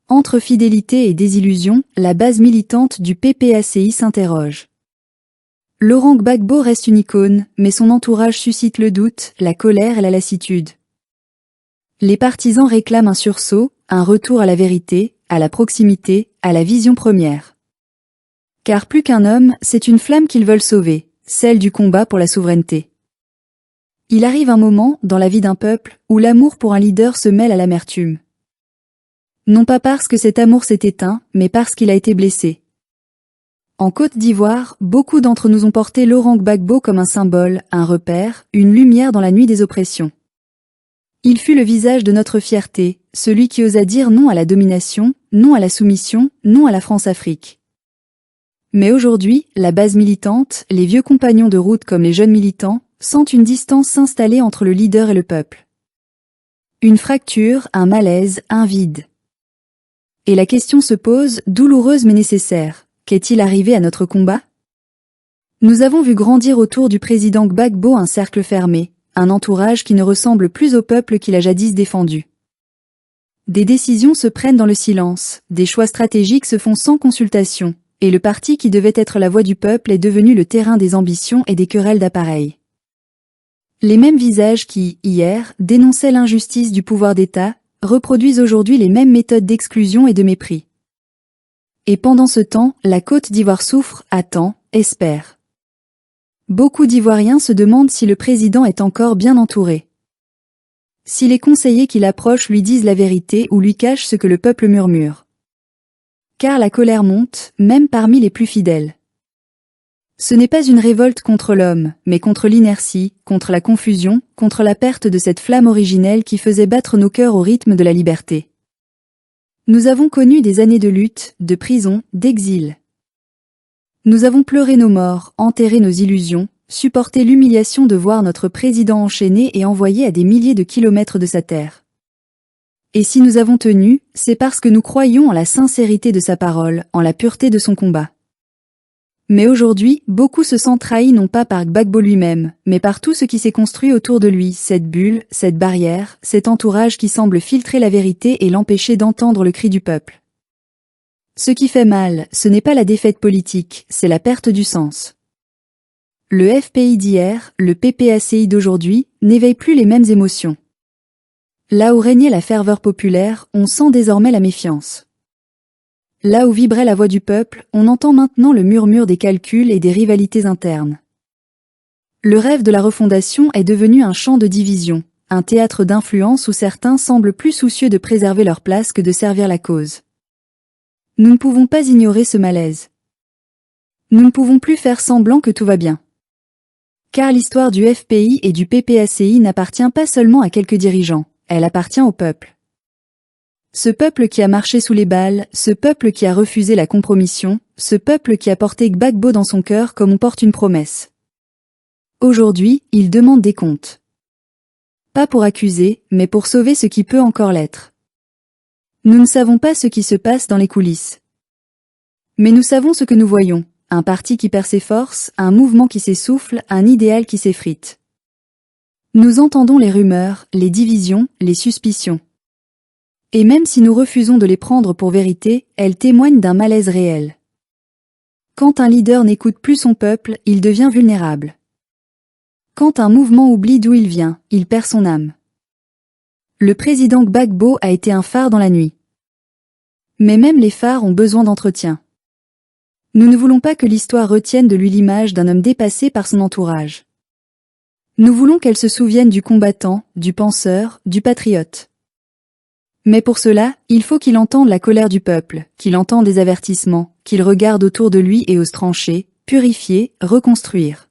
Entre fidélité et désillusion, la base militante du PPACI s'interroge. Laurent Gbagbo reste une icône, mais son entourage suscite le doute, la colère et la lassitude. Les partisans réclament un sursaut, un retour à la vérité, à la proximité, à la vision première. Car plus qu'un homme, c'est une flamme qu'ils veulent sauver, celle du combat pour la souveraineté. Il arrive un moment, dans la vie d'un peuple, où l'amour pour un leader se mêle à l'amertume. Non pas parce que cet amour s'est éteint, mais parce qu'il a été blessé. En Côte d'Ivoire, beaucoup d'entre nous ont porté Laurent Gbagbo comme un symbole, un repère, une lumière dans la nuit des oppressions. Il fut le visage de notre fierté, celui qui osa dire non à la domination, non à la soumission, non à la France-Afrique. Mais aujourd'hui, la base militante, les vieux compagnons de route comme les jeunes militants, sentent une distance s'installer entre le leader et le peuple. Une fracture, un malaise, un vide. Et la question se pose, douloureuse mais nécessaire. Qu'est-il arrivé à notre combat? Nous avons vu grandir autour du président Gbagbo un cercle fermé, un entourage qui ne ressemble plus au peuple qu'il a jadis défendu. Des décisions se prennent dans le silence, des choix stratégiques se font sans consultation, et le parti qui devait être la voix du peuple est devenu le terrain des ambitions et des querelles d'appareil. Les mêmes visages qui, hier, dénonçaient l'injustice du pouvoir d'État, reproduisent aujourd'hui les mêmes méthodes d'exclusion et de mépris. Et pendant ce temps, la Côte d'Ivoire souffre, attend, espère. Beaucoup d'Ivoiriens se demandent si le président est encore bien entouré. Si les conseillers qui l'approchent lui disent la vérité ou lui cachent ce que le peuple murmure. Car la colère monte, même parmi les plus fidèles. Ce n'est pas une révolte contre l'homme, mais contre l'inertie, contre la confusion, contre la perte de cette flamme originelle qui faisait battre nos cœurs au rythme de la liberté. Nous avons connu des années de lutte, de prison, d'exil. Nous avons pleuré nos morts, enterré nos illusions, supporté l'humiliation de voir notre président enchaîné et envoyé à des milliers de kilomètres de sa terre. Et si nous avons tenu, c'est parce que nous croyons en la sincérité de sa parole, en la pureté de son combat. Mais aujourd'hui, beaucoup se sentent trahis non pas par Gbagbo lui-même, mais par tout ce qui s'est construit autour de lui, cette bulle, cette barrière, cet entourage qui semble filtrer la vérité et l'empêcher d'entendre le cri du peuple. Ce qui fait mal, ce n'est pas la défaite politique, c'est la perte du sens. Le FPI d'hier, le PPACI d'aujourd'hui, n'éveille plus les mêmes émotions. Là où régnait la ferveur populaire, on sent désormais la méfiance. Là où vibrait la voix du peuple, on entend maintenant le murmure des calculs et des rivalités internes. Le rêve de la refondation est devenu un champ de division, un théâtre d'influence où certains semblent plus soucieux de préserver leur place que de servir la cause. Nous ne pouvons pas ignorer ce malaise. Nous ne pouvons plus faire semblant que tout va bien. Car l'histoire du FPI et du PPACI n'appartient pas seulement à quelques dirigeants, elle appartient au peuple. Ce peuple qui a marché sous les balles, ce peuple qui a refusé la compromission, ce peuple qui a porté Gbagbo dans son cœur comme on porte une promesse. Aujourd'hui, il demande des comptes. Pas pour accuser, mais pour sauver ce qui peut encore l'être. Nous ne savons pas ce qui se passe dans les coulisses. Mais nous savons ce que nous voyons, un parti qui perd ses forces, un mouvement qui s'essouffle, un idéal qui s'effrite. Nous entendons les rumeurs, les divisions, les suspicions. Et même si nous refusons de les prendre pour vérité, elles témoignent d'un malaise réel. Quand un leader n'écoute plus son peuple, il devient vulnérable. Quand un mouvement oublie d'où il vient, il perd son âme. Le président Gbagbo a été un phare dans la nuit. Mais même les phares ont besoin d'entretien. Nous ne voulons pas que l'histoire retienne de lui l'image d'un homme dépassé par son entourage. Nous voulons qu'elle se souvienne du combattant, du penseur, du patriote. Mais pour cela, il faut qu'il entende la colère du peuple, qu'il entende des avertissements, qu'il regarde autour de lui et ose trancher, purifier, reconstruire.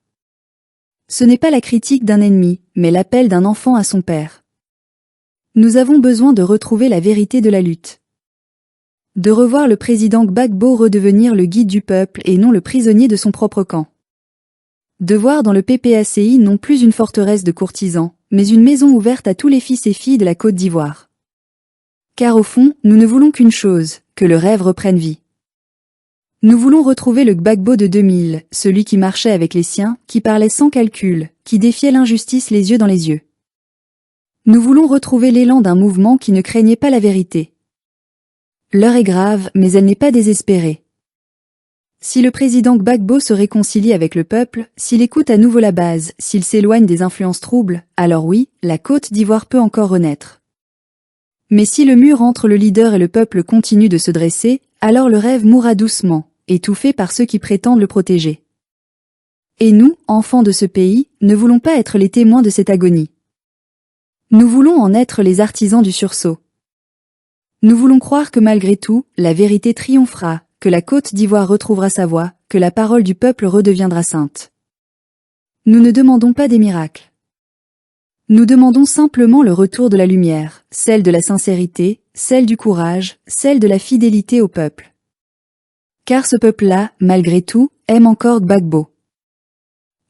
Ce n'est pas la critique d'un ennemi, mais l'appel d'un enfant à son père. Nous avons besoin de retrouver la vérité de la lutte. De revoir le président Gbagbo redevenir le guide du peuple et non le prisonnier de son propre camp. De voir dans le PPACI non plus une forteresse de courtisans, mais une maison ouverte à tous les fils et filles de la Côte d'Ivoire. Car au fond, nous ne voulons qu'une chose, que le rêve reprenne vie. Nous voulons retrouver le Gbagbo de 2000, celui qui marchait avec les siens, qui parlait sans calcul, qui défiait l'injustice les yeux dans les yeux. Nous voulons retrouver l'élan d'un mouvement qui ne craignait pas la vérité. L'heure est grave, mais elle n'est pas désespérée. Si le président Gbagbo se réconcilie avec le peuple, s'il écoute à nouveau la base, s'il s'éloigne des influences troubles, alors oui, la Côte d'Ivoire peut encore renaître. Mais si le mur entre le leader et le peuple continue de se dresser, alors le rêve mourra doucement, étouffé par ceux qui prétendent le protéger. Et nous, enfants de ce pays, ne voulons pas être les témoins de cette agonie. Nous voulons en être les artisans du sursaut. Nous voulons croire que malgré tout, la vérité triomphera, que la Côte d'Ivoire retrouvera sa voix, que la parole du peuple redeviendra sainte. Nous ne demandons pas des miracles. Nous demandons simplement le retour de la lumière, celle de la sincérité, celle du courage, celle de la fidélité au peuple. Car ce peuple-là, malgré tout, aime encore Gbagbo.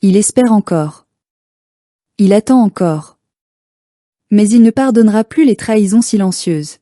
Il espère encore. Il attend encore. Mais il ne pardonnera plus les trahisons silencieuses.